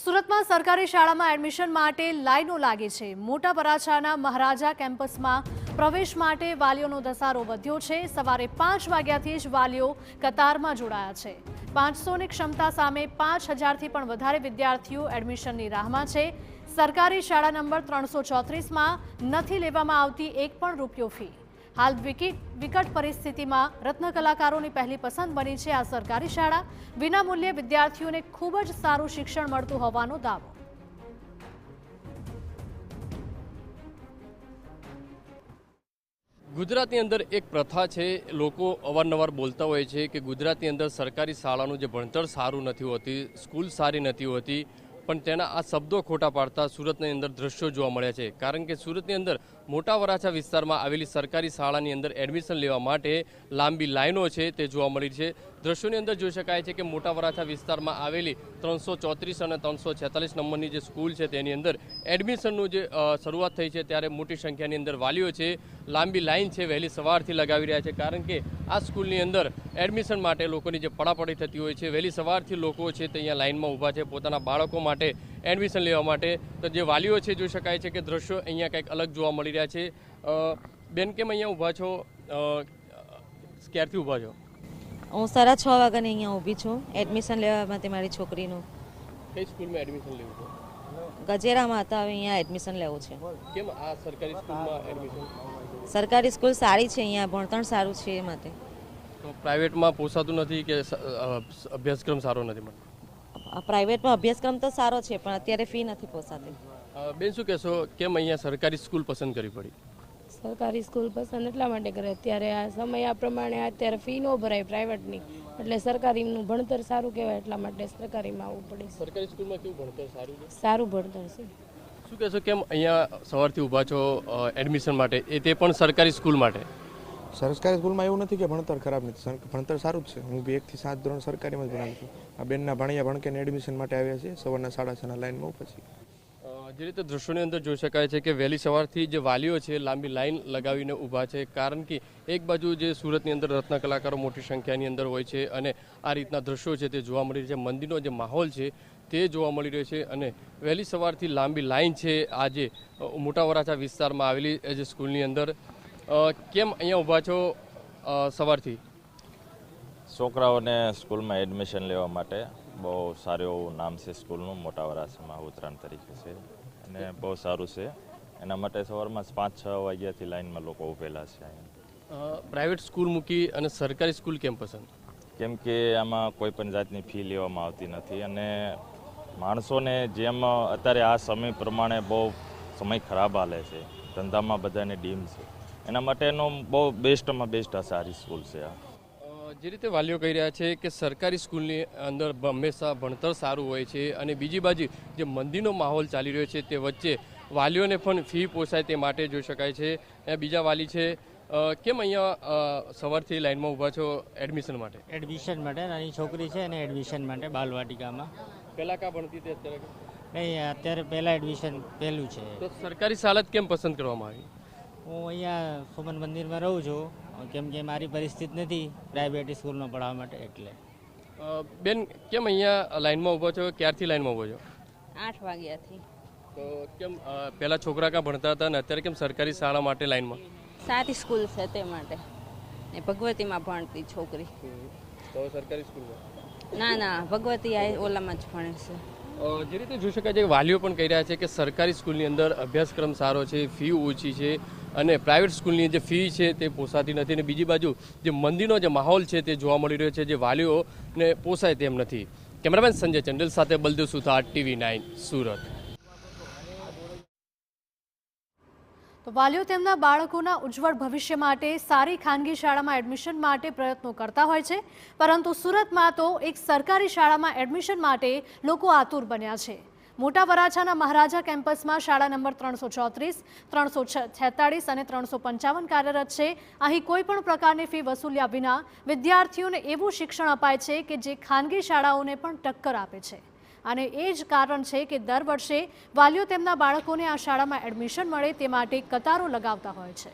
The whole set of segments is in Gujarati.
સુરતમાં સરકારી શાળામાં એડમિશન માટે લાઈનો લાગી છે। મોટા વરાછાના મહારાજા કેમ્પસમાં પ્રવેશ માટે વાલીઓનો ધસારો વધ્યો છે। સવારે 5 વાગ્યાથી જ વાલીઓ કતારમાં જોડાયા છે। 500ની ક્ષમતા સામે 5000થી પણ વધારે વિદ્યાર્થીઓ એડમિશનની રાહમાં છે। સરકારી શાળા નંબર 334માં નથી લેવામાં આવતી એક પણ રૂપિયો ફી। हाल विकट परिस्थिति में रत्न कलाकारों की पहली पसंद बनी है आ सरकारी शाला। विना मूल्ये विद्यार्थियों ने खूब ज सारू शिक्षण मळतुं होवानो दावो। गुजरात अंदर एक प्रथा है, लोग अवारनवार बोलता होय छे कि गुजरात अंदर सरकारी शाळानुं जे भणतर सारूं नथी होती, स्कूल सारी नथी होती, पण तेना आ शब्दों खोटा पाड़ता सूरतनी अंदर दृश्यों जोवा मळ्या छे। कारण के सूरतनी अंदर मोटा वराछा विस्तारमां आवेली सरकारी शाळानी अंदर एडमिशन लेवा माटे लांबी लाइनों छे ते जोवा मळी छे। दृश्योनी अंदर जोई शकाय छे कि मोटा वराछा विस्तारमां आवेली 334 અને 346 नंबरनी जे स्कूल छे तेनी अंदर एडमिशननुं जे शरूआत थई छे त्यारे मोटी संख्यानी अंदर वालीओ छे लांबी लाइन छे वहेली सवारथी लगावी रह्या छे। कारण के आ स्कूलनी अंदर एडमिशन माटे लोकोनी जे पड़ापड़ी थती होय छे वहेली सवारथी लोको छे ते अहींया लाइनमां ऊभा छे पोताना बाळको माटे एडमिशन लेवा माटे। तो जे वालीओ छे जोई शकाय छे कि दृश्यो अहींया कंईक अलग जोवा मळी रह्या छे। बेन केम अहींया ऊभा छो, क्यारथी ऊभा छो? હું 6:30 વાગ્યાની અહીંયા ઊભી છું એડમિશન લેવા માટે મારી છોકરીનું। કઈ સ્કૂલમાં એડમિશન લેવું છે? ગજેરામાં હતા, હવે અહીંયા એડમિશન લેવું છે। કેમ આ સરકારી સ્કૂલમાં એડમિશન? સરકારી સ્કૂલ સારી છે, અહીંયા ભણતર સારું છે એ માટે। તો પ્રાઇવેટમાં પોસાતું નથી કે અભ્યાસક્રમ સારો નથી મળતો? પ્રાઇવેટમાં અભ્યાસક્રમ તો સારો છે પણ અત્યારે ફી નથી પોસાતી। બેન શું કહેશો, કેમ અહીંયા સરકારી સ્કૂલ પસંદ કરવી પડી? સરકારી સ્કૂલ પસંદ એટલા માટે કરે, અત્યારે આ સમય આ પ્રમાણે અત્યારે ફી ન ભરાય પ્રાઇવેટની, એટલે સરકારીનું ભણતર સારું કહેવાય એટલા માટે સરકારીમાં આવવું પડે। સરકારી સ્કૂલમાં કેવું ભણતર સારું છે? સારું ભણતર છે। શું કહેશો, કેમ અહીંયા સવારથી ઊભા છો એડમિશન માટે, એ તે પણ સરકારી સ્કૂલ માટે? સરકારી સ્કૂલમાં એવું નથી કે ભણતર ખરાબ નથી, ભણતર સારું જ છે। હું બી 1 થી 7 ધોરણ સરકારીમાં જ ભણાવું છું। આ બેનના ભાણિયા ભણકેને એડમિશન માટે આવ્યા છે, સવારના 6:30 લાઇનમાં ઊભા છીએ। જે રીતે દૃશ્યોની અંદર જોઈ શકાય છે કે વહેલી સવારથી જે વાલીઓ છે લાંબી લાઈન લગાવીને ઊભા છે। કારણ કે એક બાજુ જે સુરતની અંદર રત્ન કલાકારો મોટી સંખ્યાની અંદર હોય છે અને આ રીતના દૃશ્યો છે તે જોવા મળી રહ્યા છે, મંદિરનો જે માહોલ છે તે જોવા મળી રહ્યો છે અને વહેલી સવારથી લાંબી લાઈન છે આજે મોટા વરાછા વિસ્તારમાં આવેલી જે સ્કૂલની અંદર। કેમ અહીંયા ઊભા છો સવારથી? છોકરાઓને સ્કૂલમાં એડમિશન લેવા માટે બહુ સારું એવું નામ છે સ્કૂલનું, મોટા વરાછામાં ઉત્તરાયણ તરીકે છે અને બહુ સારું છે। એના માટે સવારમાં 5-6 વાગ્યાથી લાઇનમાં લોકો ઊભેલા છે। પ્રાઇવેટ સ્કૂલ મૂકી અને સરકારી સ્કૂલ કેમ પસંદ? કેમ કે આમાં કોઈ પણ જાતની ફી લેવામાં આવતી નથી અને માણસોને જેમ અત્યારે આ સમય પ્રમાણે બહુ સમય ખરાબ હાલે છે, ધંધામાં બધાને ડીમ છે, એના માટેનો બહુ બેસ્ટમાં બેસ્ટ આ સારી સ્કૂલ છે। આ જે રીતે વાલીઓ કહી રહ્યા છે કે સરકારી સ્કૂલની અંદર હંમેશા ભણતર સારું હોય છે અને બીજી બાજુ જે મંદીનો માહોલ ચાલી રહ્યો છે તે વચ્ચે વાલીઓને પણ ફી પોસાય તે માટે જોઈ શકાય છે। બીજા વાલી છે, કેમ અહીંયા સવારથી લાઇનમાં ઊભા છો એડમિશન માટે? એડમિશન માટે નાની છોકરી છે અને એડમિશન માટે બાલવાટિકામાં। પહેલાં કાં ભણતી હતી અત્યારે? નહીં, અત્યારે પહેલાં એડમિશન પહેલું છે। તો સરકારી શાળા કેમ પસંદ કરવામાં આવી? હું અહીંયા સુમન મંદિરમાં રહું છું કેમ કે મારી પરિસ્થિતિ નથી પ્રાઇવેટ સ્કૂલમાં ભણવા માટે, એટલે। બેન કેમ અહીંયા લાઇનમાં ઊભા છો, ક્યારથી લાઇનમાં ઊભા છો? 8 વાગ્યાથી। તો કેમ પહેલાં છોકરા કાં ભણતા હતા અને અત્યારે કેમ સરકારી શાળા માટે લાઇનમાં? સારી સ્કૂલ છે તે માટે, ને ભગવતીમાં ભણતી છોકરી। તો સરકારી સ્કૂલમાં? ના ના, ભગવતી આ ઓલામાં જ ભણે છે। જે રીતે જોઈ શકાય છે વાલીઓ પણ કહી રહ્યા છે કે સરકારી સ્કૂલની અંદર અભ્યાસક્રમ સારો છે, ફી ઓછી છે અને પ્રાઇવેટ સ્કૂલની જે ફી છે તે પોસાતી નથી અને બીજી બાજુ જે મંદીનો જે માહોલ છે તે જોવા મળી રહ્યો છે જે વાલીઓને પોસાય તેમ નથી। કેમેરામેન સંજય ચંડેલ સાથે બલદેવ સુથાર, TV9 સુરત। તો વાલીઓ તેમના બાળકોના ઉજ્જવળ ભવિષ્ય માટે સારી ખાનગી શાળામાં એડમિશન માટે પ્રયત્નો કરતા હોય છે, પરંતુ સુરતમાં તો એક સરકારી શાળામાં એડમિશન માટે લોકો આતુર બન્યા છે। મોટા વરાછાના મહારાજા કેમ્પસમાં શાળા નંબર 334, 346 અને 355 કાર્યરત છે। અહીં કોઈ પણ પ્રકારની ફી વસૂલ્યા વિના વિદ્યાર્થીઓને એવું શિક્ષણ અપાય છે કે જે ખાનગી શાળાઓને પણ ટક્કર આપે છે અને એ જ કારણ છે કે દર વર્ષે વાલીઓ તેમના બાળકોને આ શાળામાં એડમિશન મળે તે માટે કતારો લગાવતા હોય છે।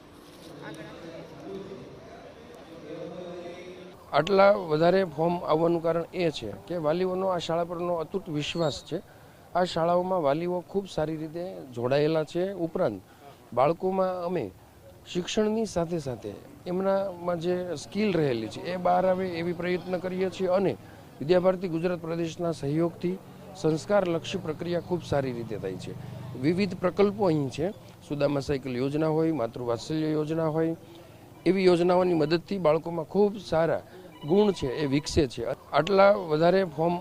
આટલા વધારે ફોર્મ આવવાનું કારણ એ છે કે વાલીઓનો આ શાળા પરનો અતૂટ વિશ્વાસ છે આ શાળાઓમાં વાલીઓ ખૂબ સારી રીતે જોડાયેલા છે. ઉપરાંત બાળકોમાં અમે શિક્ષણની સાથે સાથે એમનામાં જે સ્કિલ રહેલી છે એ બહાર આવે એવી પ્રયત્ન કરીએ છીએ અને વિદ્યાભારતી ગુજરાત પ્રદેશના સહયોગથી સંસ્કારલક્ષી પ્રક્રિયા ખૂબ સારી રીતે થાય છે. વિવિધ પ્રકલ્પો અહીં છે. સુદામા સાયકલ યોજના હોય, માતૃવાત્સલ્ય યોજના હોય, એવી યોજનાઓની મદદથી બાળકોમાં ખૂબ સારા ગુણ છે એ વિકસે છે. આટલા વધારે ફોર્મ